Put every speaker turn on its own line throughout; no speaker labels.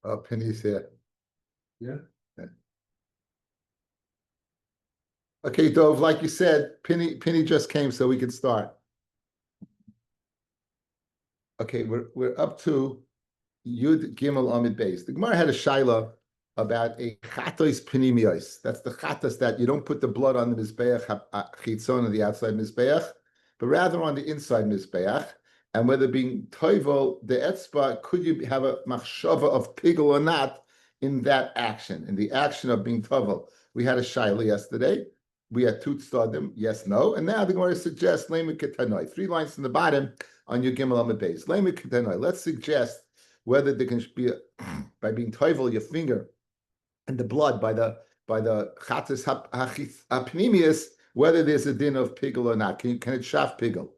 Oh, Penny's here.
Yeah.
Okay, Dov, like you said, Penny just came, so we can start. Okay, we're up to Yud Gimel Amid Beis. The Gemara had a shaila about a chatos penimios. That's the chatos that you don't put the blood on the mizbeach chitzon on the outside mizbeach, but rather on the inside mizbeach. And whether being toivel the etzba, could you have a machshava of pigel or not in that action, in the action of being toivel? We had a shaila yesterday. We had two tzadim, yes, no, and now the Gemara suggests lema ketanoi. 3 lines from the bottom on your Gimel Amid Beis. Lema ketanoi. Let's suggest whether there can be by being toivel your finger and the blood by the chatzis hapnimius, whether there's a din of pigel or not. Can it shaf pigel?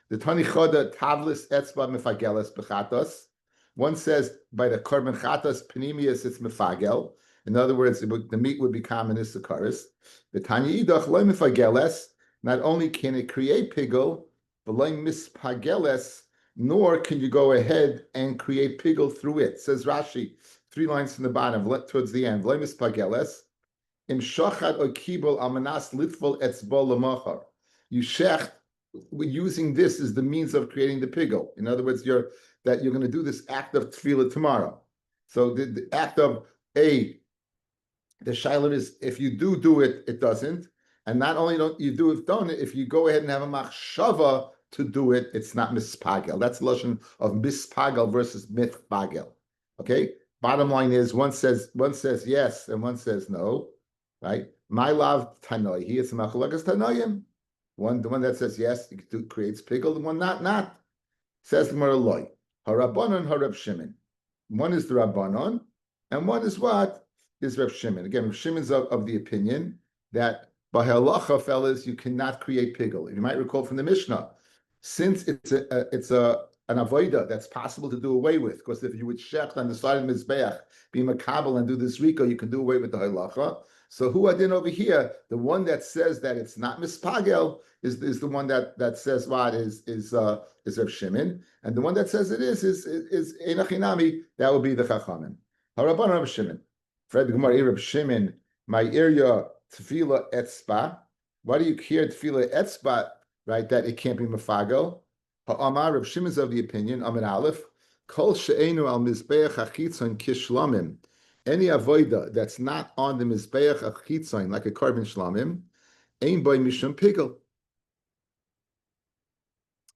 The Tani Choda tavlis etzba mefageles bechatos. One says by the korban chatos pnimius it's mefagel. In other words, the meat would become an isakaris. The Tanya idach loy mefageles. Not only can it create pigel, but loy mispageles, nor can you go ahead and create pigel through it. Says Rashi, 3 lines from the bottom, towards the end. Loy mispageles. Im shochad o kibol amanas litfol etzbol lemachar. You shecht, using this as the means of creating the pigel. In other words, you're going to do this act of tefillah tomorrow. So the act of the shayla is if you do it, it doesn't. And not only don't you do it, don't it, if you go ahead and have a machshava to do it, it's not mispagel. That's the lotion of mispagel versus mithpagel. Okay? Bottom line is one says yes and one says no. Right? My love tanoi. He is machalakas tanoim. The one that says yes, it creates pigel. The one not. Says the Gemara loy. Harabanon harab Shimon. One is the Rabbanon, and one is what? Is Reb Shimon. Again, Reb Shimon's of the opinion that by halacha, fellas, you cannot create pigel. You might recall from the Mishnah, since it's an avoida that's possible to do away with, because if you would shecht on the side of Mizbeach, be makabel and do this riko, you can do away with the halacha. So who adin over here? The one that says that it's not mispagel is the one that says what is Reb Shimon, and the one that says it is enachinami. That would be the chachamim. Haraban Reb Shimon. Fred the Gemara Reb Shimon, my area tefila etzba. Why do you care tefila etzba? Right, that it can't be mafagel. Ha'amar Reb Shimon's of the opinion. Amid Aleph, kol she'enu al mizbeach hachitzon kishlamim. Any avoida that's not on the mizbeach hachitzon, like a korban shlamim, ein by mishum pigel.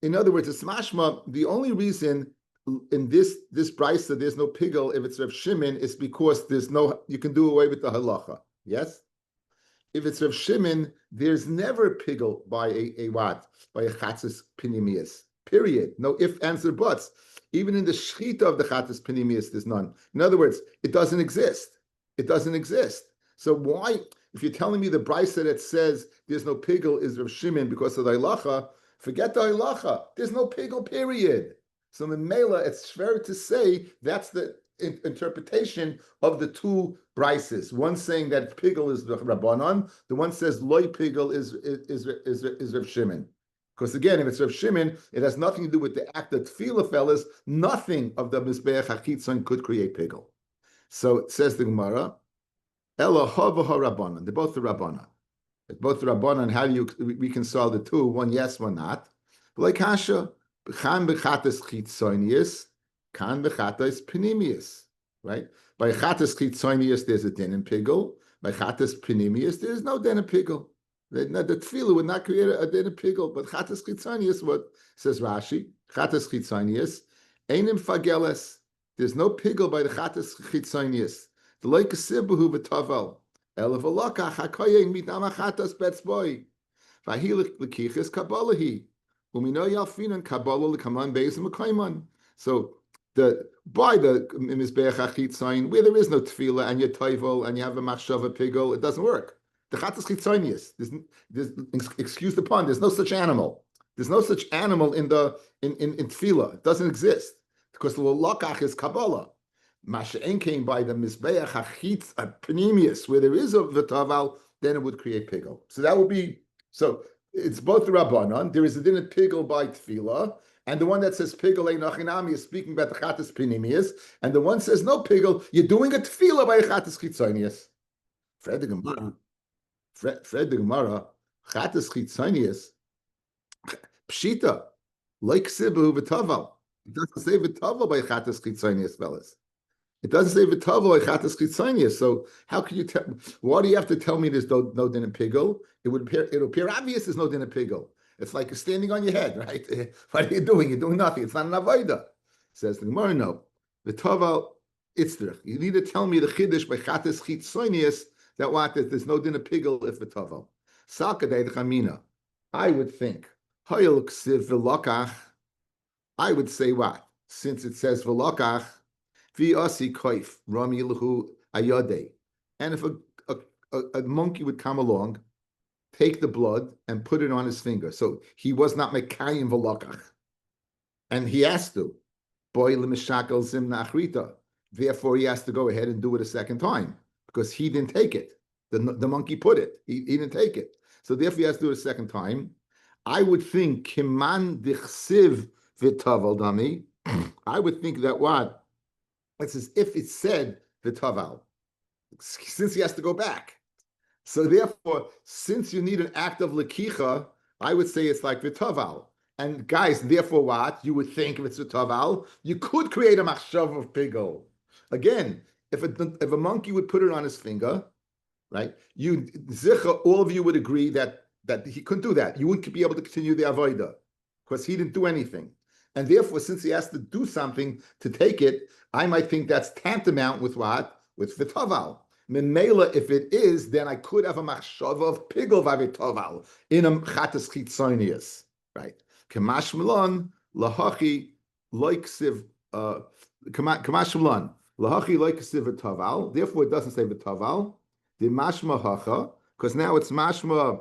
In other words, it's mashma. The only reason in this brisa there's no pigel if it's Reb Shimon is because you can do away with the halacha. Yes. If it's Reb Shimon, there's never pigel by a what? By a chatzis pinimius. Period. No ifs, ands, or buts. Even in the shechita of the chatzis pinimius, there's none. In other words, it doesn't exist. It doesn't exist. So why, if you're telling me the brisa that says there's no pigel is Reb Shimon because of the halacha, forget the halacha. There's no pigel, period. So in Mela, it's fair to say that's the interpretation of the two brises. One saying that pigel is the Rabbanon, the one says loy pigel is Reb Shimon. Because again, if it's Reb Shimon, it has nothing to do with the act of tefillah, fellas. Nothing of the mizbeach hachitzon could create pigel. So it says the Gemara, Ela hava Rabbanon. They're both the Rabbanon. It's both the Rabbanon. How do you reconcile the two? One yes, one not. Like Hasha, Chan bechatas chitzonius, Chan bechatas pinimius. Right? By chatas chitzonius, there's a din in pigel. By chatas pinimius, there's no din in pigel. The tefillah would not create a din in pigel, but chatas chitzonius, what says Rashi? Chatas chitzonius, einim fageles. There's no pigel by the chatas chitzonius. The loy kasibuhu v'tavel. Elav alakach hakoyeng mitama chatas betzboy. Vahilich l'kichis kabalahi. So by the mizbeach hachitzon, where there is no tefillah and you're toivel and you have a machshava pigel, it doesn't work. The chatas chitzonius, excuse the pun, there's no such animal. There's no such animal in tefillah. It doesn't exist because the lokach is kabbalah. Masha'en came by the mizbeach hachitz panemius, where there is a v'taval, then it would create pigel. So that would be so. It's both the Rabbanon. There is a din of pigel by tefillah, And the one that says pigel ein achinami is speaking about the chatas pinimius, and the one says no pigel, you're doing a tefillah by a chatas chitzonius. Fred the Gemara, chatas chitzonius, pshita, like sibu v'taval. It doesn't say v'taval by chatas chitzonius, fellas. It doesn't say v'taval by chatas chitzonius. So how can you tell? Why do you have to tell me there's no din in pigel? It'll appear obvious there's no din in pigel. It's like you're standing on your head, right? What are you doing? You're doing nothing. It's not an avodah. Says the Gemara, no. V'taval itzrich. You need to tell me the chiddush by chatas chitzonius that there's no din in pigel if v'taval. Salkadei d'chamina. I would think. I would say what? Since it says v'lokach, v'asi koif, rami lahu ayode. And if a monkey would come along, take the blood and put it on his finger. So he was not mekayim v'lokach. And he has to. Boy l'mishakal zimna achrita. Therefore, he has to go ahead and do it a second time because he didn't take it. The monkey put it. He didn't take it. So therefore, he has to do it a second time. I would think kiman dichsiv v'taval dami. I would think that what? It's as if it said v'taval, since he has to go back. So therefore, since you need an act of lekicha, I would say it's like v'taval. And guys, therefore what? You would think if it's v'taval, you could create a machshav of pigel. Again, if a monkey would put it on his finger, right? All of you would agree that he couldn't do that. You wouldn't be able to continue the avodah because he didn't do anything. And therefore, since he has to do something to take it, I might think that's tantamount with what? With v'taval. Memela, if it is, then I could have a machshava of pigel v'v'taval in a chatas chitzonius, right? Kamash melon lahachi loiksiv kamash melon lahachi loiksiv v'taval. Therefore, it doesn't say v'taval. The mashma hacha, because now it's mashma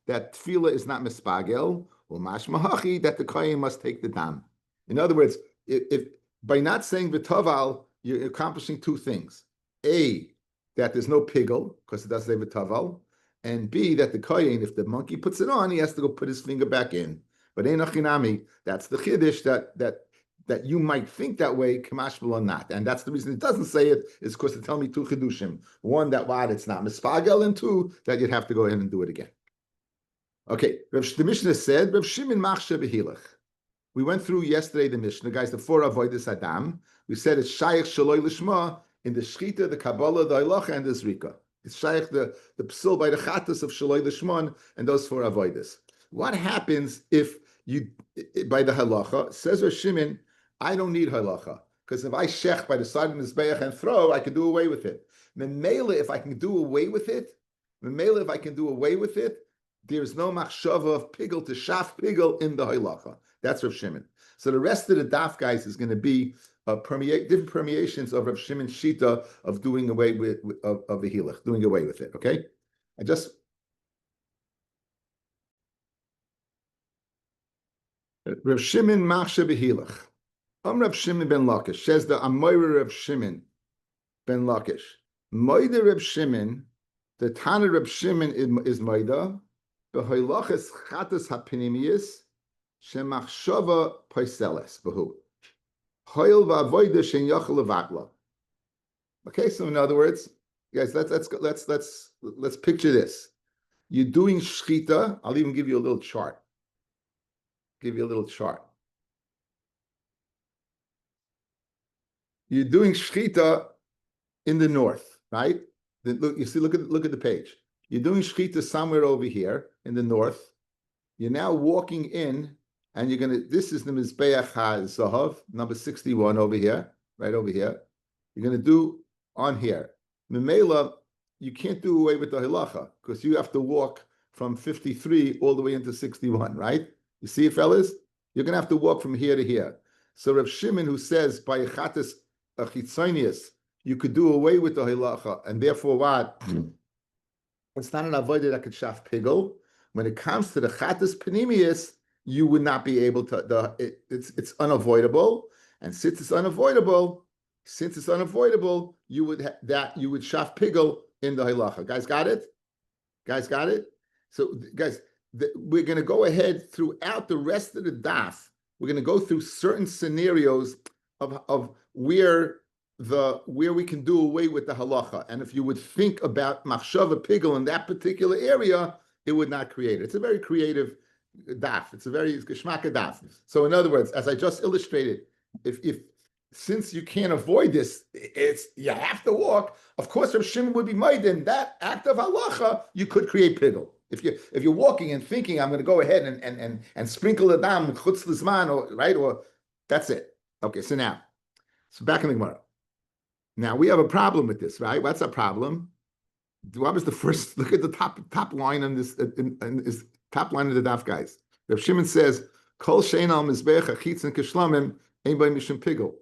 that tefillah is not mispagel, or mashma hachi that the kohen must take the dam. In other words, if by not saying v'taval, you're accomplishing two things: A, that there's no pigel because it doesn't say v'taval, and B, that the kohen, if the monkey puts it on, he has to go put his finger back in. But ein achinami, that's the chiddush that you might think that way, kamash or not. And that's the reason it doesn't say it, is because to tell me two chidushim. One, that what, it's not mispagel, and two, that you'd have to go ahead and do it again. Okay, the Mishnah said, Rav Shimon machshe behilach. We went through yesterday the Mishnah, guys, the four avodas Adam. We said it's shaykh shaloi lishma in the shchita, the Kabbalah, the halacha, and the zrika. It's shaykh the psul by the chatas of shaloi lishma and those four avodas. What happens if you, by the halacha, says Rav Shimon, I don't need halacha, because if I shech by the side of the mizbeach and throw, I can do away with it. Memela, if I can do away with it, there's no machshava of pigel to shaf pigel in the halacha. That's Rav Shimon. So the rest of the daf, guys, is going to be different permeations of Rav Shimon's shita of doing away with of the hilach, doing away with it. Okay, Rav Shimon machshe behilach. Rav Shimon ben Lakish says the Amoira Rav Shimon ben Lakish. Moida Rav Shimon, the Tana Rav Shimon is Moida. Behoilachas chatas hapinimius shemachshava paiseles behu. Hoil va'avoida shen yachal levatla. Okay, so in other words, guys, let's picture this. You're doing shchita. I'll even give you a little chart. You're doing shchita in the north, right? Look at the page. You're doing shchita somewhere over here in the north. You're now walking in, and you're gonna. This is the mizbeach hazahav, number 61 over here, right over here. You're gonna do on here. Memela, you can't do away with the halacha because you have to walk from 53 all the way into 61, right? You see it, fellas? You're gonna have to walk from here to here. So Rav Shimon, who says by chatas chitzonius, you could do away with the halacha, and therefore what? It's not an avodah that could shaf pigel. When it comes to the chatas panimius, you would not be able to. It's unavoidable, and since it's unavoidable, you would shaf pigel in the halacha. Guys, got it? So, guys, we're going to go ahead throughout the rest of the daf. we're going to go through certain scenarios of where we can do away with the halacha. And if you would think about machshava pigel in that particular area, it would not create it. It's a very creative daf. It's geschmacka daf. So in other words, as I just illustrated, if since you can't avoid this, you have to walk. Of course, Rav Shimon would be made in that act of halacha. You could create pigel if you're walking and thinking I'm going to go ahead and sprinkle the dam chutz lizman, or that's it. Okay, so back in the Gemara. Now we have a problem with this, right? What's a problem? What was the first? Look at the top line on this. Is top line of the daf, guys. Rav Shimon says, "Kol shein al mizbeach achitz and kishlamim ein by mishum pigel."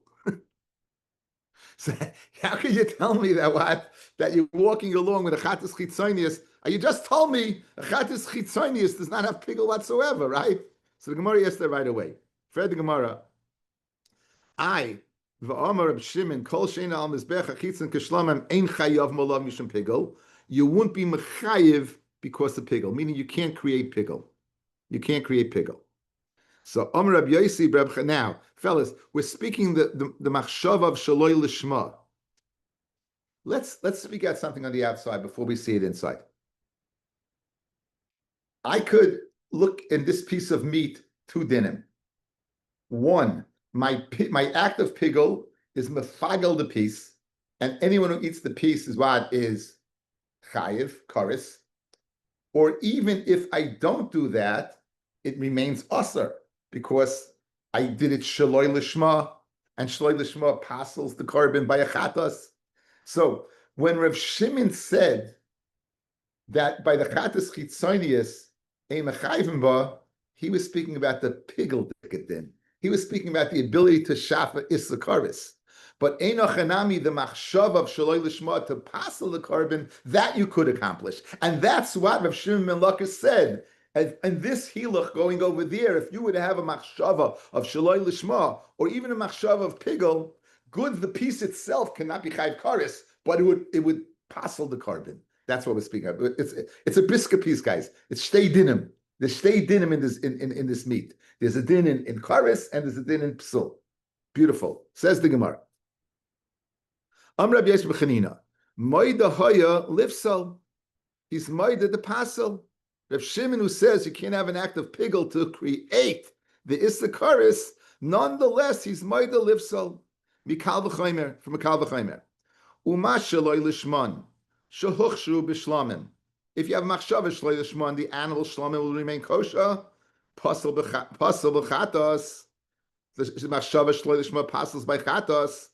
So how can you tell me that you're walking along with a chatas chitzonius? You just told me a chatas chitzonius does not have pigel whatsoever, right? So the Gemara answers that right away. Fred the Gemara, v'amar Reb Shimon kol sheina al mizbech achitzon kishlamim ein chayav malav mishum pigel. You wouldn't be mechayiv because of pigel, meaning you can't create pigel. You can't create pigel. So Amar Rabbi Yossi, now, fellas, we're speaking the machshav of shaloi lishma. Let's speak out something on the outside before we see it inside. I could look in this piece of meat, 2 dinim. 1, my act of pigel is mefagel the piece, and anyone who eats the piece is chayiv, karis. Or even if I don't do that, it remains asar, because I did it shaloi lishma, and shaloi lishma passes the korban by a chatas. So when Rav Shimon said that by the chatas chitzonius ein mechayvim ba, he was speaking about the pigel dikadin. He was speaking about the ability to shafa isakaris. But enochanami, the machshav of shaloi lishma, to passel the korban, that you could accomplish. And that's what Rav Shimon ben Lakish said. And this hilach going over there, if you were to have a machshava of shaloi lishma, or even a machshava of pigel, good, the piece itself cannot be chayv karis, but it would passel the korban. That's what we're speaking of. It's a brisker piece, guys. It's shtei dinim. There's shtei dinim in this meat. There's a din in karis and there's a din in psul. Beautiful. Says the Gemara. Rabbi Yosef b'chanina, moida hoya lifsal. He's moida the pasel. Rav Shimon, who says you can't have an act of pigel to create the isakaris, nonetheless he's moida lifsal. Mikal v'chaymer, from Mikal v'chaymer. Uma shaloi lishman, shehuchshu b'shlamim. If you have machshava shaloi lishman, the animal shlamim will remain kosher. Pasal b'chatos. The machshava shaloi lishman passes by chatos.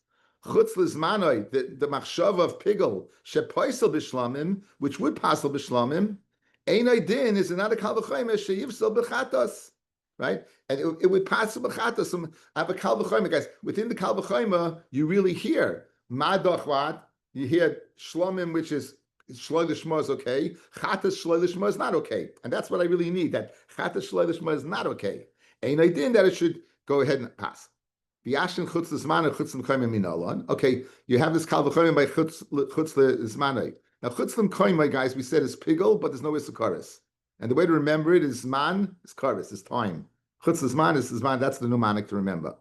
Chutz lizmanoi, the machshava of pigel, shepoisel b'shlamim, which would pasel b'shlamim. Einay din is another kal v'chaymer sheyivsel b'chatos, right? And it would pass b'chatos. I have a kal v'chaymer, guys. Within the kal v'chaymer, you really hear madoch what? You hear shlomim, which is shloi lishma is okay. Chatas shloi lishma is not okay, and that's what I really need. That chatas shloi lishma is not okay. Einay din that it should go ahead and pass. V'yashin chutz l'zman and chutz l'chaymer minalon. Okay, you have this kal v'chaymer by chutz l'zmanay. Now, chutz l'chaymer, guys, we said is pigel, but there's no isakaris. And the way to remember it is zman, is karis, is time. Chutz l'zman is zman, that's the mnemonic to remember.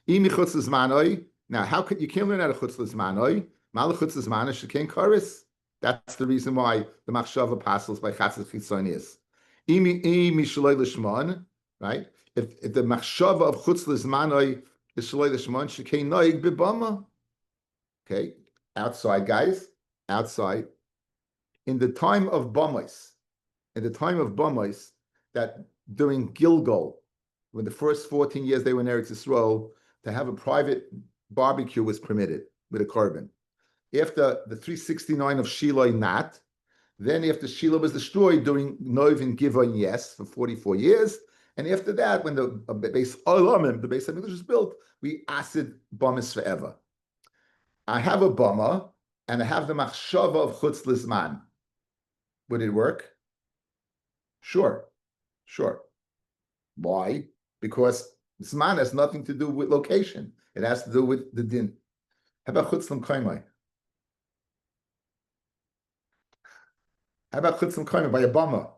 Imi chutz l'zmanoi. Now, how could you can't learn out of chutz l'zmanoi? Mal chutz l'zman is shekain karis. That's the reason why the machshava passes by chatzis chitzonius. Imi shaloi l'shmon, right? If the machshava of chutz l'zmanoi is shaloi l'shmon, shekain noig b'bama. Okay, outside, guys, outside. In the time of Bamais, that during Gilgal, when the first 14 years they were in Eretz Yisrael, to have a private barbecue was permitted with a korban. After the 369 of Shiloh, not. Then after Shiloh was destroyed during Nov and Givon, yes, for 44 years. And after that, when the base Olamim, the base Hamikdash was built, we acid Bamas forever. I have a Bama, and I have the machshava of chutz lizman. Would it work? Sure. Why? Because zman has nothing to do with location. It has to do with the din. How about chutz l'kaimai? How about chutz l'kaimai by a bama?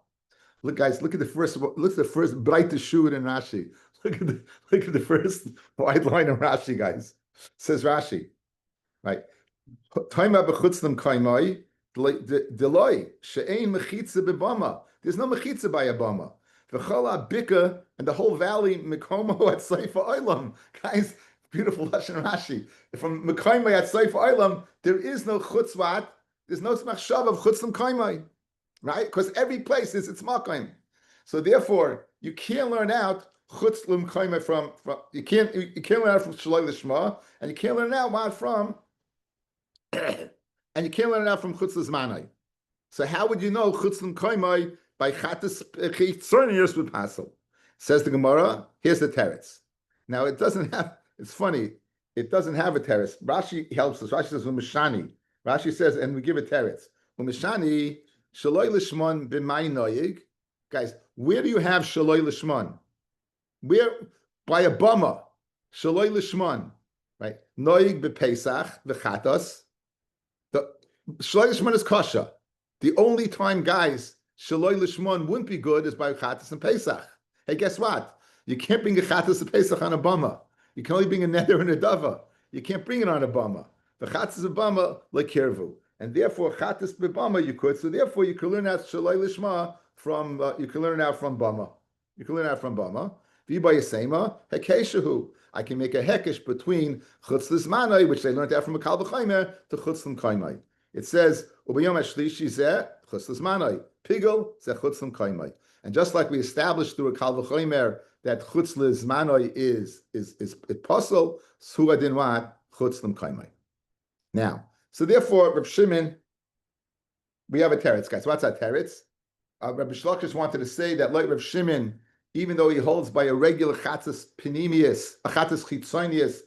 Look, guys, look at the first bright shur in Rashi. look at the first wide line of Rashi, guys. Says Rashi, right? Taima b'chutzlam kaimai deloi she'ein mechitza b'bama. There's no mechitza by a bama. V'chol bika and the whole valley mikomo at Seifa Olam. Guys, beautiful lashon Rashi. From mikomo at Seifa Olam, there is no chutzvat. There's no machshav of chutzlam kaimai, right? Because every place is its makom. So therefore, you can't learn out chutzlam kaimai from you can't learn out from shaloi lishma, and you can't learn out from and you can't learn it out from chutz l'zmanai. So how would you know chutz l'koimai by chatas chitzonius with pasel? Says the Gemara. Here's the teretz. Now it doesn't have. It's funny. It doesn't have a teretz. Rashi helps us. Rashi says umishani. Rashi says, and we give a teretz. Umishani shaloi lishmon b'may noyig. Guys, where do you have shaloi lishmon? Where by a bama shaloi lishmon, right? Noyig b'pesach v'chatos. The Shaloi Lishman is kasha. The only time, guys, Shaloi Lishman wouldn't be good is by Chatas and Pesach. Hey, guess what? You can't bring a Chatas and Pesach on a bama. You can only bring a neder and a dava. You can't bring it on a bama. The Chatas and bama like kirvu, and therefore Chatas b'bama you could. So therefore you can learn out Shaloi Lishma from you can learn out from bama. You can learn out from bama. V'yibay yisema hekeshahu. I can make a hekesh between chutz l'zmanai, which they learned out from a kal v'chaymer, to chutz l'kaymai. It says ubiyom hashlishi zeh chutz l'zmanai, pigel zeh chutz l'kaymai. And just like we established through a kal v'chaymer that chutz l'zmanai is it possible, so adin what chutz l'kaymai. Now, so therefore, Reb Shimon, we have a teretz, guys. What's that teretz? Rabbi Shlokish wanted to say that like Reb Shimon, even though he holds by a regular chatzas pinimius, a chatzas chitzonius,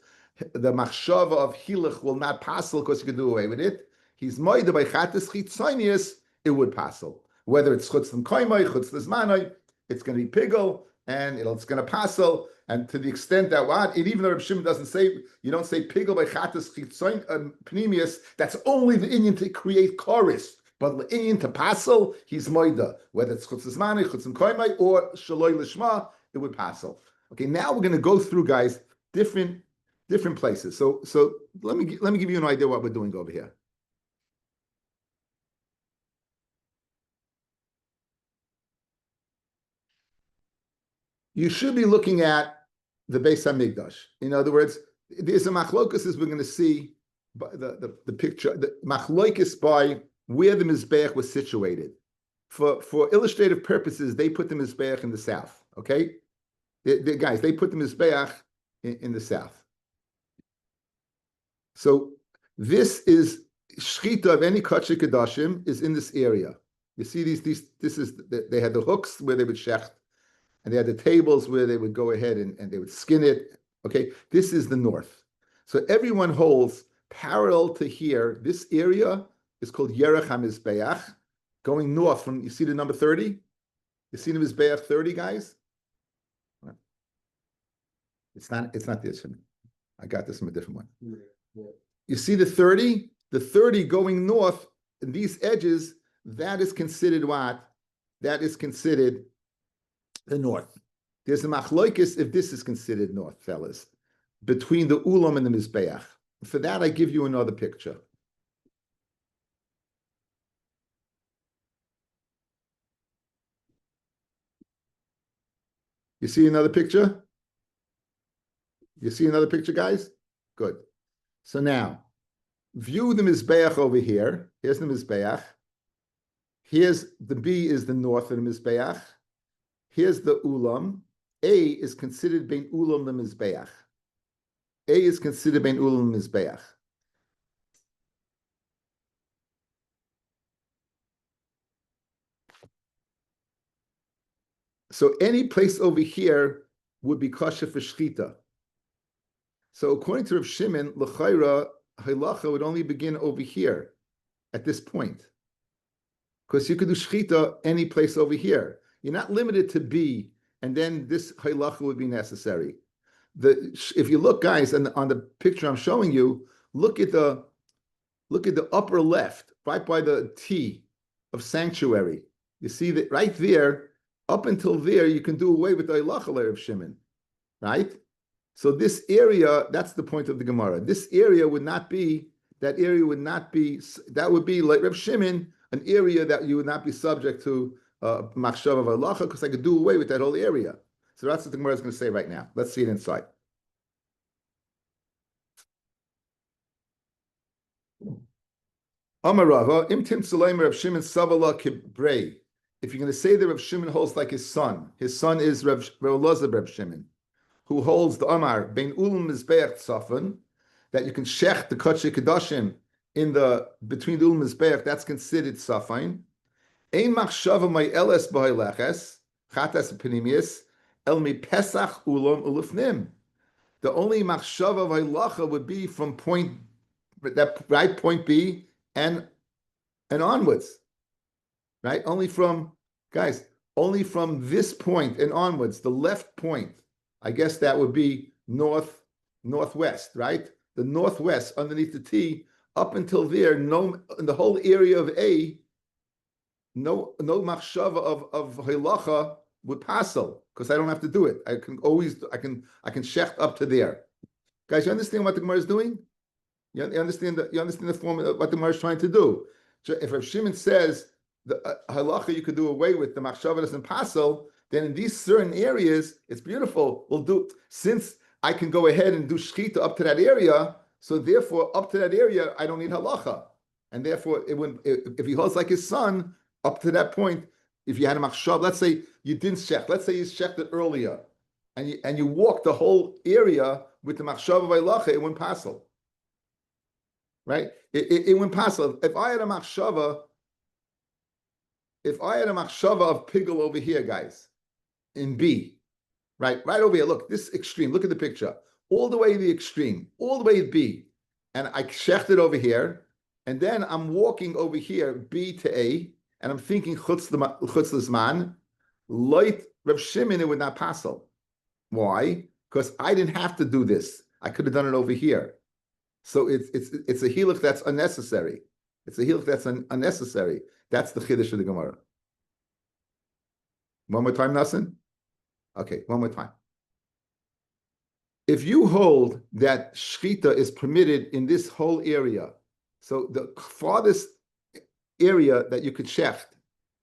the machshava of hiluch will not passel because you can do away with it. He's moida by chatzas chitzonius, it would passel. Whether it's chutz l'koymai, chutz l'zmanai, it's going to be pigel, and it's going to passel. And to the extent that what, and even though Reb Shimon doesn't say, you don't say pigel by chatzas chitzonius, pinimius, that's only the Indian to create chorus. But in to passel, he's moida. Whether it's chutz l'zmanai, chutz l'koymai, or shaloi lishma, it would passel. Okay, now we're going to go through, guys, different places. So let me give you an idea what we're doing over here. You should be looking at the Beis Hamikdash. In other words, there's a machlokus as we're going to see the picture, the machlokus by where the Mizbeach was situated. For illustrative purposes, they put the Mizbeach in the south, okay? Guys, they put the Mizbeach in the south. So this is, Shchita of any Kachik Kadashim is in this area. You see they had the hooks where they would shecht, and they had the tables where they would go ahead and they would skin it, okay? This is the north. So everyone holds parallel to here, this area is called Yerech HaMizbeach, going north from, you see the number 30? You see the Mizbeach 30, guys? It's not this one. I got this from a different one. Yeah. You see the 30? The 30 going north, in these edges, that is considered what? That is considered the north. There's a machloikis if this is considered north, fellas, between the Ulam and the Mizbeach. For that, I give you another picture. You see another picture? You see another picture, guys? Good. So now, view the Mizbeach over here. Here's the Mizbeach. Here's the B is the north of the Mizbeach. Here's the Ulam. A is considered bein Ulam the Mizbeach. A is considered bein Ulam the Mizbeach. So any place over here would be kosher for shchita. So according to Rav Shimon, l'chayra halacha would only begin over here, at this point, because you could do shchita any place over here. You're not limited to B, and then this halacha would be necessary. If you look, guys, on the picture I'm showing you, look at the upper left, right by the T of sanctuary. You see that right there. Up until there, you can do away with the halacha of Shimon. right? So this area, that's the point of the Gemara. This area would not be, that area would not be, that would be like Reb Shimon, an area that you would not be subject to machshava v'halacha, because I could do away with that whole area. So that's what the Gemara is going to say right now. Let's see it inside. Amarava, imtim tzulayim Reb Shimon savala kibrei. If you're going to say that Reb Shimon holds like his son is Reb Elazar Reb Shimon, who holds the Amar bein ulum mizbeach tzafon, that you can shech the kodesh kedoshim in the between the ulum mizbeach, that's considered tzafon. Ein machshava may eles b'hayleches chatas penimius el mi pesach ulam ulufnim. The only machshava of halacha would be from point B and onwards, right? Only from this point and onwards, the left point. I guess that would be northwest, right? The northwest underneath the T, up until there, no, in the whole area of A, no machshava of halacha would passel, because I don't have to do it. I can shecht up to there. Guys, you understand what the Gemara is doing? You understand the form of what the Gemara is trying to do. So if Rav Shimon says the halacha you could do away with, the machshava doesn't passel, then in these certain areas, it's beautiful. We'll do, since I can go ahead and do shchita up to that area, so therefore up to that area, I don't need halacha. And therefore, if he holds like his son, up to that point, if you had a machshav, let's say you didn't shech, let's say you shechted it earlier, and you walked the whole area with the machshav of halacha, it wouldn't passel. Right? It wouldn't passel. If I had a machshava of pigel over here, guys, in B, right over here, look, this extreme, look at the picture, all the way to the extreme, all the way to B, and I shechted over here, and then I'm walking over here, B to A, and I'm thinking chutz l'zman, light Reb Shimon, it would not passel. Why? Because I didn't have to do this. I could have done it over here. So it's a hilach that's unnecessary. It's a hilach that's unnecessary. That's the chiddush of the Gemara. One more time, Nassim? Okay, one more time. If you hold that shchita is permitted in this whole area, so the farthest area that you could shecht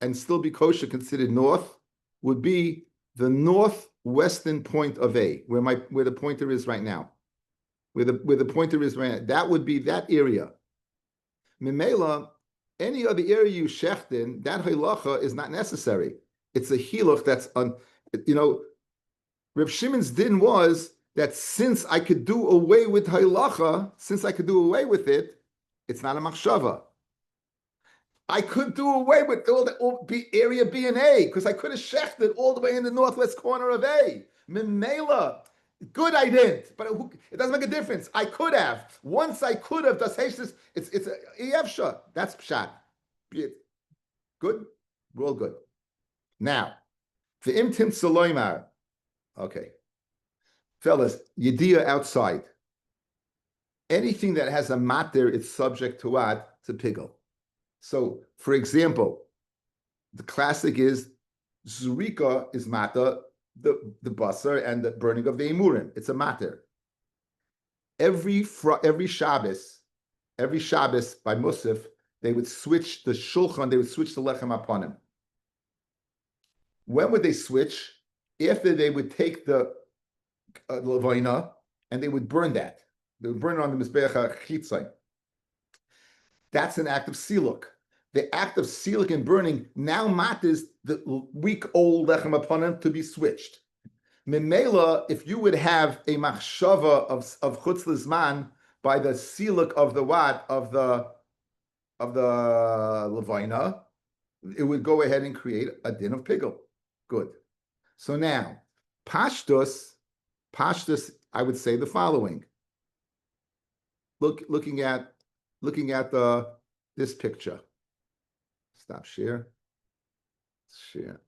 and still be kosher considered north would be the northwestern point of A, where the pointer is right now. Where the pointer is right now. That would be that area. Mimela, any other area you shecht in, that halacha is not necessary. It's a hiluch that's Reb Shimon's din was that since I could do away with halacha, since I could do away with it, it's not a machshava. I could do away with all area B and A because I could have shechted all the way in the northwest corner of A. Mimela, good I didn't, but it doesn't make a difference. I could have. Once I could have, it's a Yevsha. That's pshat. Good? We're all good. Now, the imtim saloimar. Okay. Fellas, Yediyah outside. Anything that has a matter, it's subject to what? To pigel. So, for example, the classic is Zurika is matter, the basar and the burning of the emurim. It's a matter. Every Shabbos by Musaf, they would switch the shulchan, they would switch the lechem upon him. When would they switch? After they would take the levina and they would burn that. They would burn it on the mizbeach chitzai. That's an act of siluk. The act of siluk and burning now matters the week-old lechem upon him to be switched. Memela, if you would have a machshava of chutz lizman by the siluk of the what of the levina, it would go ahead and create a din of pigel. Good. So now, pashtus, I would say the following. Looking at this picture. Stop share. Share.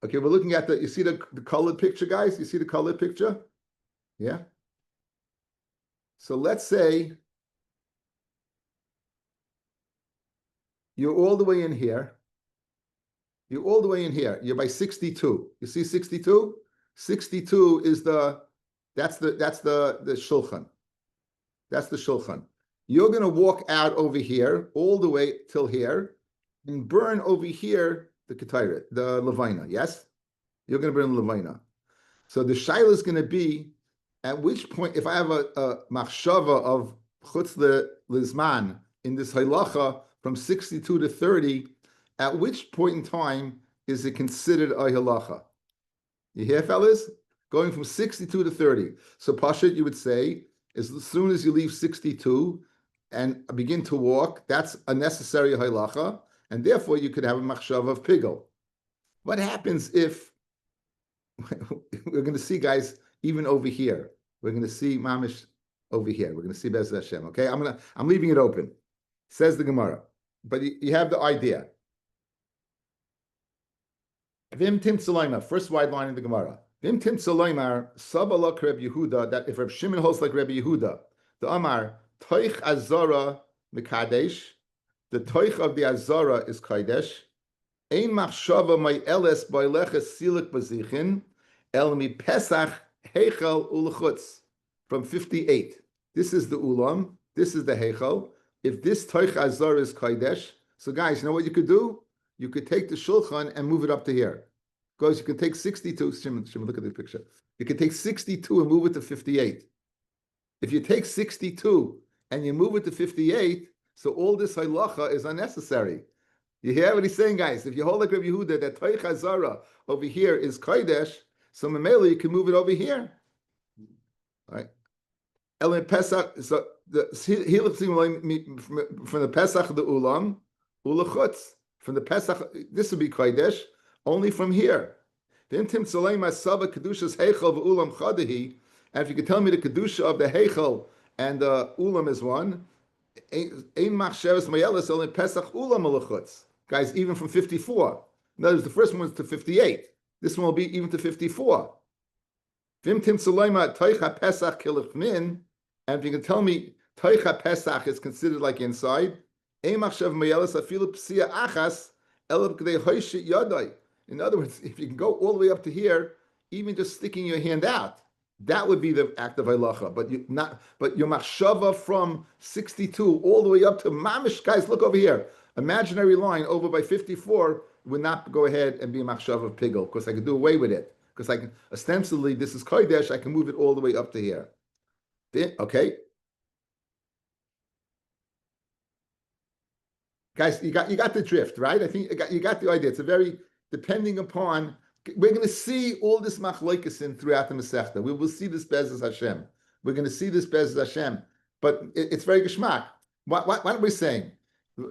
Okay, we're looking at you see the colored picture, guys? You see the colored picture? Yeah? So let's say you're all the way in here, You're all the way in here. You're by 62. You see 62? 62 is that's the shulchan. That's the shulchan. You're going to walk out over here all the way till here and burn over here the ketayret, the levina. Yes? You're going to burn the levina. So the shaila is going to be, at which point, if I have a machshava of chutz lizman in this halacha from 62 to 30, at which point in time is it considered a halacha? You hear, fellas? Going from 62 to 30. So Pashut, you would say, as soon as you leave 62 and begin to walk, that's a necessary halacha, and therefore you could have a machshava of pigel. What happens if, we're going to see, guys, even over here, we're going to see mamish over here. We're going to see Bez Hashem, okay? I'm leaving it open. Says the Gemara. But you have the idea. Vim Tim Tzalaimar, first wide line in the Gemara. Vim Tim Tzalaimar, Sabalak Reb Yehuda, that if Reb Shimon holds like Reb Yehuda, the Amar, Toich Azara Mekadesh, the Toich of the Azara is Kadesh, Ein Machshava May Eles Boileches Silik Bazichin, El Mi Pesach Heichel Ulechutz, from 58. This is the Ulam, this is the Heichel. If this Toich Azara is Kadesh, so guys, you know what you could do? You could take the shulchan and move it up to here. Because you can take 62, Shimon, look at this picture. You can take 62 and move it to 58. If you take 62 and you move it to 58, so all this halacha is unnecessary. You hear what he's saying, guys? If you hold like Rabbi Yehuda, that Toich Hazara over here is Kodesh, so Mamela, you can move it over here. All right? Elen Pesach, so from the Pesach, the Ulam, Ulachutz. From the Pesach, this would be Kodesh, only from here. And if you could tell me the Kedusha of the Heichel and the Ulam is one, guys, even from 54. In other words, the first one was to 58. This one will be even to 54. And if you can tell me Teicha Pesach is considered like inside, in other words, if you can go all the way up to here, even just sticking your hand out, that would be the act of halacha. But your machshava from 62 all the way up to mamish, guys, look over here. Imaginary line over by 54 would not go ahead and be a machshava of pigel, because I could do away with it. Because I can ostensibly, this is kodesh, I can move it all the way up to here. Okay. Guys, you got the drift, right? I think you got the idea. It's a very, depending upon, we're going to see all this machlokes throughout the Masechta. We will see this Bezos Hashem. We're going to see this Bezos Hashem. But it's very geschmack. What are we saying?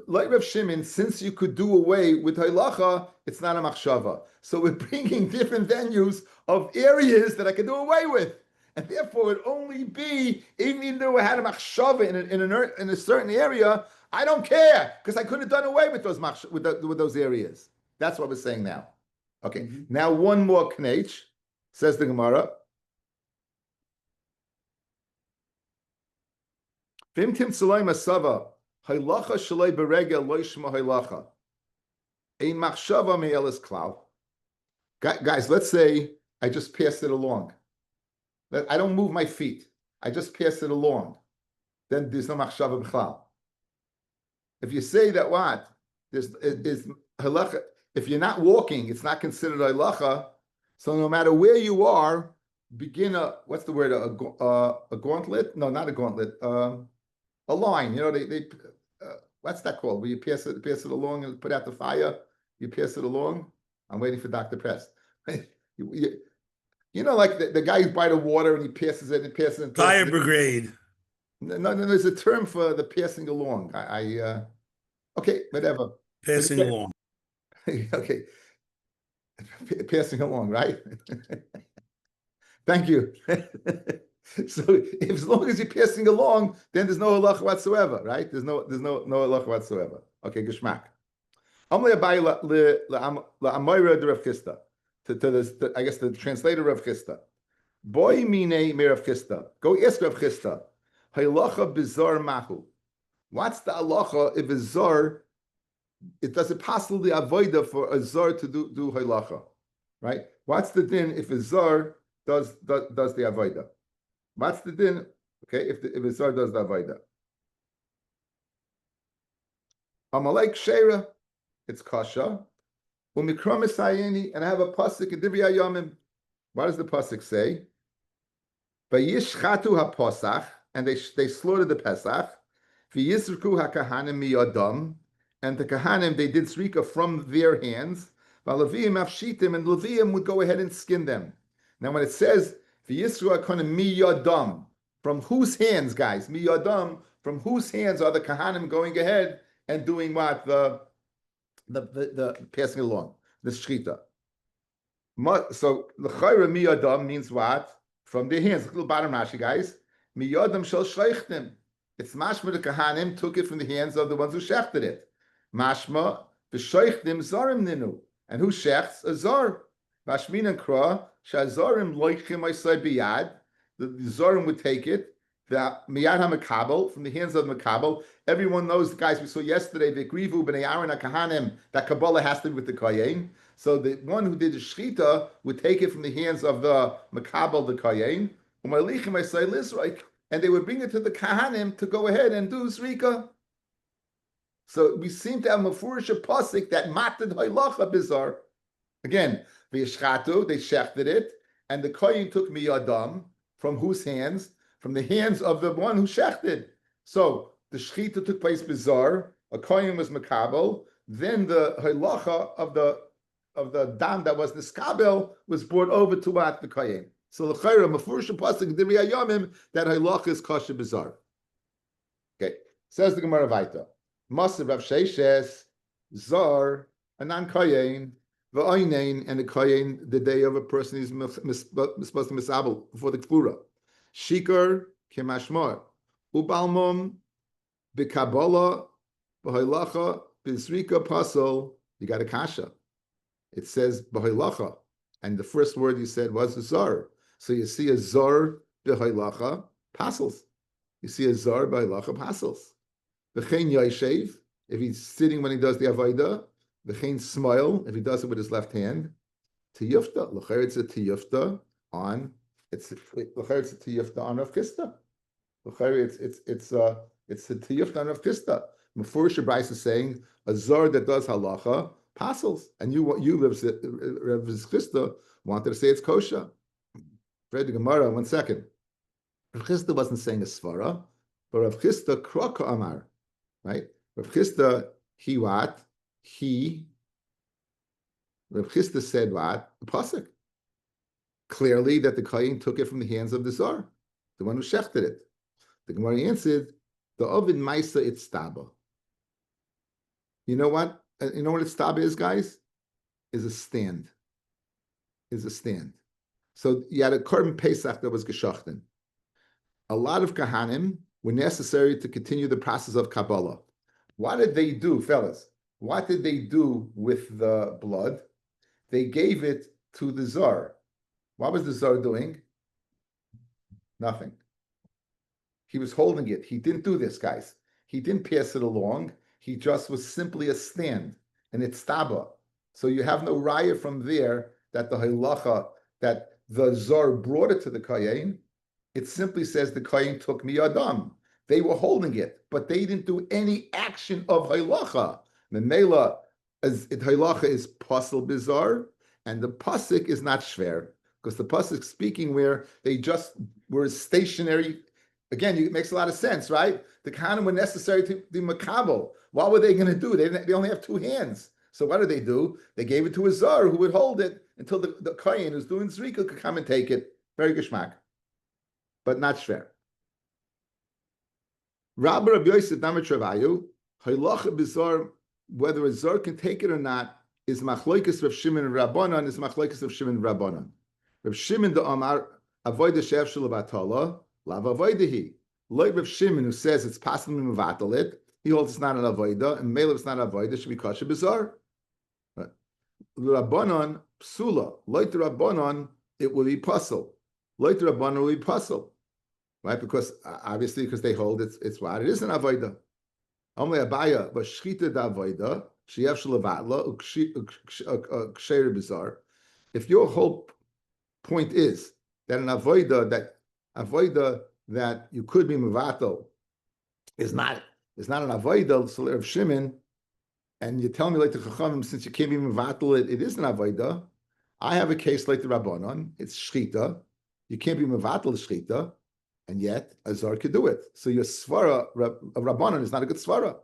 Like Rav Shimon, since you could do away with halacha, it's not a machshava. So we're bringing different venues of areas that I can do away with. And therefore, it would only be, even though I had a machshava in a certain area, I don't care, because I could have done away with those with those areas. That's what we're saying now. Okay, Now one more knech, says the Gemara. Vim tim tzaloi masava, haylacha shalei beregel lo yishma haylacha. Ein machshava me'elis klal. Guys, let's say I just pass it along. I don't move my feet. I just pass it along. Then there's no machshava b'chlal. If you say that what? There's halacha. If you're not walking, it's not considered halacha. So no matter where you are, begin what's the word? A gauntlet? No, not a gauntlet. A line. You know, they what's that called? Where you pass it along and put out the fire. You pass it along. I'm waiting for Dr. Prest. you know, like the guy who's by the water and he passes it and passes it.
Fire brigade.
No, there's a term for the passing along. Okay, whatever.
Passing along.
Okay. Passing along, right? Thank you. So as long as you're passing along, then there's no halacha whatsoever, right? There's no halacha whatsoever. Okay, geschmack. I guess the translator of Chisda. Boy mine me Rav Chisda. Go ask Rav Chisda. Halacha bizar mahu. What's the halacha if bizar it doesn't possibly avoida for a zar to do halacha, right? What's the din if a zar does the avoida? What's the din? Okay, if a zar does the avoida, Amalek Shera, it's kasha. Umikram Esayeni, and I have a pasuk in Divrei Yomim. What does the pasuk say? Vayishchatu haPosach, and they slaughtered the Pesach. V'yisruku hakahanim miyadam, and the kahanim they did srika from their hands. V'aleviim afshitim, and Leviim would go ahead and skin them. Now, when it says v'yisru hakahanim miyadam, from whose hands, guys? Miyadam, from whose hands are the kahanim going ahead and doing what? The passing along, the shchita. So the chayra miyadam means what? From their hands. Look at the bottom Rashi, guys. Miyadam shel shleichtim. It's mashma the kahanim took it from the hands of the ones who shechted it. Mashma v'shleichtim zarim ninu. And who shechts? A zar. Mashmin and kra shazarim loichim oisai biyad. The zarim would take it. The miyad hamakabel, from the hands of the makabel. Everyone knows, the guys we saw yesterday, the grivu b'nei Aaron kahanim, that Kabbalah has to be with the kohen. So the one who did the shchita would take it from the hands of the makabel, the kohen, and they would bring it to the kahanim to go ahead and do zrika. So we seem to have a mafurish pasuk that matad halacha bizarre. Again, v'yishchatu, they shechted it, and the kohen took miyadam, from whose hands? From the hands of the one who shechted. So the shechita took place bizarre. A kohen was makabel. Then the halacha of the dam that was the skabel was brought over to what? The kohen. So the chayra mafurish pasuk Divrei Yomim that halacha is kosher bizarre. Okay, says the Gemara Vaita. Masav Rav Sheishes zar anan kohen v'oinein, and the kohen the day of a person is supposed to misabel before the kfura. Shikar kemashmor ubalmum b'kabbalah b'halacha b'zrika pasol. You got a kasha. It says b'halacha, and the first word you said was zar. So you see a zar b'halacha pasels. You see a zar b'halacha pasels. V'chein yoshev, if he's sitting when he does the avodah. V'chein smile, if he does it with his left hand. Tiyufta, l'cher it's a tiyufta on. It's a tiyufta on Rav Kista. It's a tiyufta on Rav Kista. Mefurish Rabbi is saying a zar that does halacha pasels, and you Rav Kista wanted to say it's kosher. Read the Gemara 1 second. Rav Kista wasn't saying a svara, but Rav Kista kraka amar, right? Rav Kista Rav Kista said what? The pasuk. Clearly that the kohen took it from the hands of the zar, the one who shechted it. The Gemara answered, the oven maisa it's staba. You know what? You know what a staba is, guys? Is a stand. So you had a korban pesach that was geshachten. A lot of kahanim were necessary to continue the process of Kabbalah. What did they do, fellas? What did they do with the blood? They gave it to the zar. What was the zar doing? Nothing. He was holding it. He didn't do this, guys. He didn't pass it along. He just was simply a stand, and it's taba. So you have no raya from there that the halacha, that the zar brought it to the kohen. It simply says the kohen took miyadam. They were holding it, but they didn't do any action of halacha. The mela, as halacha is pasel bizarre, and the pasuk is not shver. Because the pasuk speaking where they just were stationary. Again, it makes a lot of sense, right? The kahanim were necessary to be makabel. What were they going to do? They only have 2 hands. So what did they do? They gave it to a zar who would hold it until the kohen who's doing zrika could come and take it. Very geshmak, but not shver. Rabbi Yosef Damet Travayu, halacha bizar, whether a zar can take it or not, is machlokes Rav Shimon and Rabbanan, is machlokes Rav Shimon and Rabbanan. Rav Shimon the Amar avoida shev shel batala lav avoidahi. Like Rav Shimon who says it's possible to mevatel it, he holds it's not an avoida, and mele it's not an avoida should be kosher bizarre. Rabbanan psula. Like the Rabbanan, it will be puzzle. Like the Rabbanan will be puzzle, right? Because obviously, because they hold it's what it is an avoida. Only abaya, but shchita da avoida sheyev shalavatla uksher bizar. If your whole point is that an avoida that you could be mevatel is not an avoida of Shimon, and you tell me like the Chachamim, since you can't be mevatel it is an avoida. I have a case like the Rabbanon. It's shchita. You can't be mevatel shchita, and yet a zar could do it. So your svara of Rabbanon is not a good svara.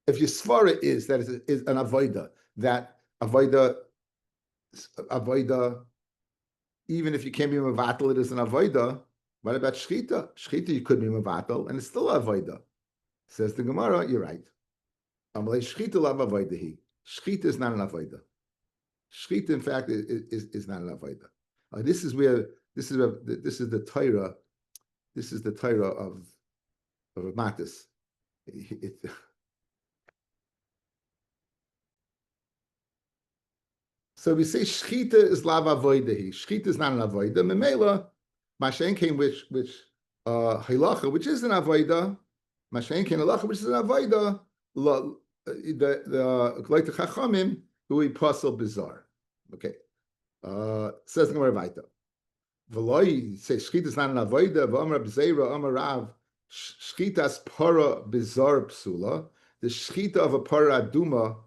If your svara is that is an avoida, that avoida, even if you can't be mevatel, it is an avoida. What about shchita? Shchita you could be mevatel, and it's still an avoida. Says the Gemara, you're right. Amalei shchita la avoida. Shchita is not an avoida. Shchita, in fact, is not an avoida. This is the Torah. This is the Torah of Matis. So we say shchita is lav avoidahi. Shchita is not an avoida. Memela, mashen came which hilacha, which is an avoida. Mashen came halacha, which is an avoida. The like the chachamim who we puzzle bizarre. Okay, says the Gemara Vaita. V'loi say shchita is not an avoida. V'amar b'zeira amar Rav shchitas para bizarre psula. The shchita of a para aduma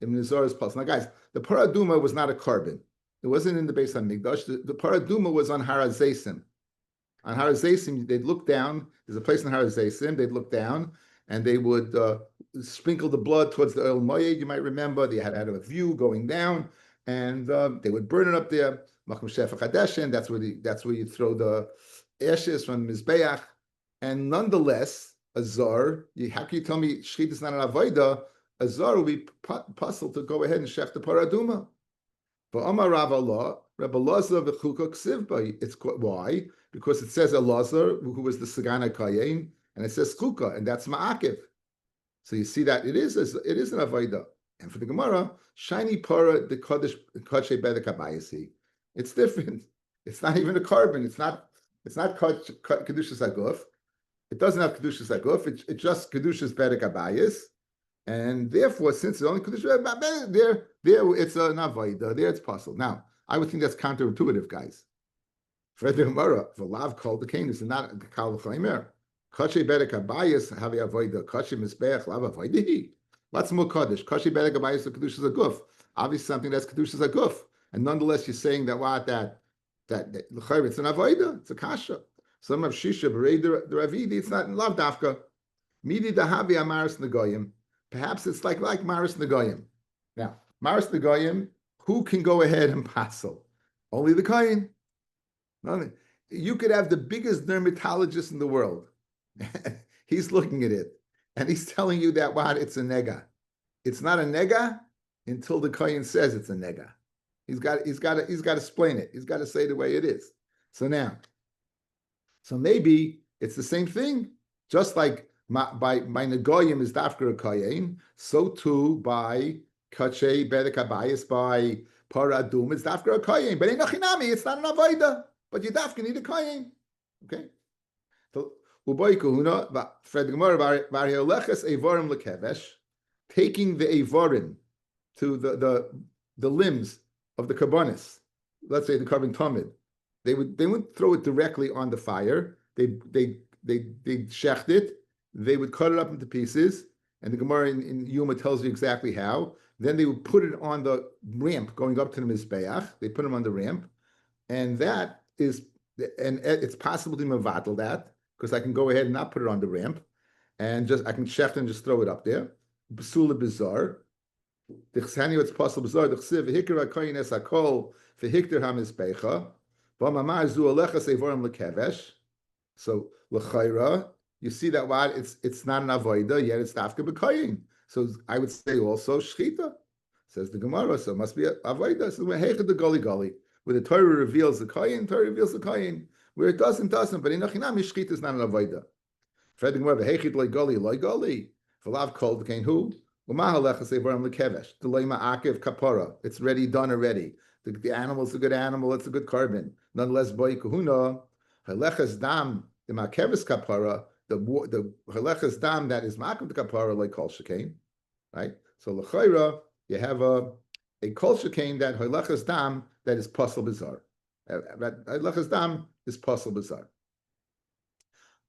in Nizar is possible. Now, guys, the para aduma was not a carbon. It wasn't in the Beis Hamikdash. The para aduma was on Har HaZeisim. On Har HaZeisim, they'd look down. There's a place in Har HaZeisim. They'd look down and they would sprinkle the blood towards the oil moyed. You might remember they had a view going down, and they would burn it up there. Makom Shefach Hadeshen. That's where you throw the ashes from the mizbeach. And nonetheless, a zar. How can you tell me shchita is not an avoida? A zar will be puzzled to go ahead and shech the paraduma. But Amar Rav Allah, Rabbi Lazar v'chuka ksivba. It's why? Because it says Elazar, who was the Sagana Kayin, and it says chuka, and that's ma'akiv. So you see that it is an avoida. And for the Gemara, shiny para the kodesh kache bedek habayisi. It's different. It's not even a carbon. It's not kedushas aguf. It doesn't have kedushas aguf. It's just kedushas bedek habayis. And therefore, since it's only kedushas there it's an avoida. There it's possible. Now, I would think that's counterintuitive, guys. For the Gemara, v'lav called the cane is not the kal chaymer. Kache bedek habayis have avoida. Kache misbeach lav avoidihi. What's more kaddish? Kache bedek habayis kedushas aguf. Obviously, something that's kedushas aguf. And nonetheless, you're saying that it's an avoida, it's a kasha. Some of shisha berei the ravidi, it's not in love dafka. Midi dahavi amaris negoyim. Perhaps it's like maris negoyim. Now, maris negoyim, who can go ahead and passel? Only the kohen. Nothing. You could have the biggest dermatologist in the world. He's looking at it, and he's telling you that it's a nega. It's not a nega until the kohen says it's a nega. He's got to explain it. He's got to say the way it is. So maybe it's the same thing. Just like by negoyim is dafker kayin, so too by kache bedek habayis by paradum it's dafker kayin. But in nachinami, it's not an avoida. But you dafker need a kayin. Okay. So uboy kahuna Fred Gemara bar heoleches evarim lekevesh, taking the evarim to the limbs of the karbonis, let's say the carbon tamid, they wouldn't throw it directly on the fire. They shecht it. They would cut it up into pieces, and the Gemara in Yuma tells you exactly how. Then they would put it on the ramp going up to the mizbeach. They put them on the ramp, and it's possible to mevatel that because I can go ahead and not put it on the ramp, and I can shecht and just throw it up there. Basula bizarre. It's possible. So l'chayra, you see that it's not an avoida, yet it's dafka b'koyin. So I would say also shchita, says the Gemara. So it must be a avoida. So hechad the goli, where the Torah reveals the koyin, Torah reveals the koyin. Where it doesn't. But in achinam shchita is not an avoida. Fred the Gemara hechad loy goli. V'lav called the kain who. It's ready, done already. The animal's a good animal, it's a good carbon. Nonetheless, boy kahuna, halechas dam, the makeves kapara, the halechas dam that is makav the kapara like kol shekain, right? So l'chayra, you have a kol shekain that halachas dam that is pasal bizarre. Halachas dam is pasal bizarre.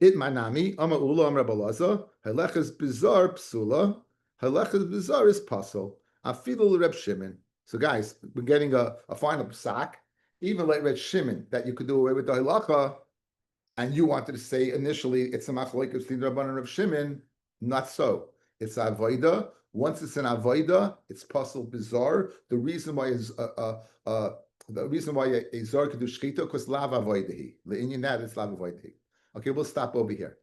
It manami ama ula amra balaza halachas bizarre psula halachas bizarre is pasal afilu Reb Shimon. So guys, we're getting a final psak. Even like Reb Shimon that you could do away with the halacha, and you wanted to say initially it's a machlokes between Rabban and Reb Shimon. Not so. It's avoida. Once it's an avoida, it's pasal bizarre. The reason why is the reason why a zar could do shchita because lav avoidahi. The Indian that is lav avoidahi. Okay, we'll stop over here.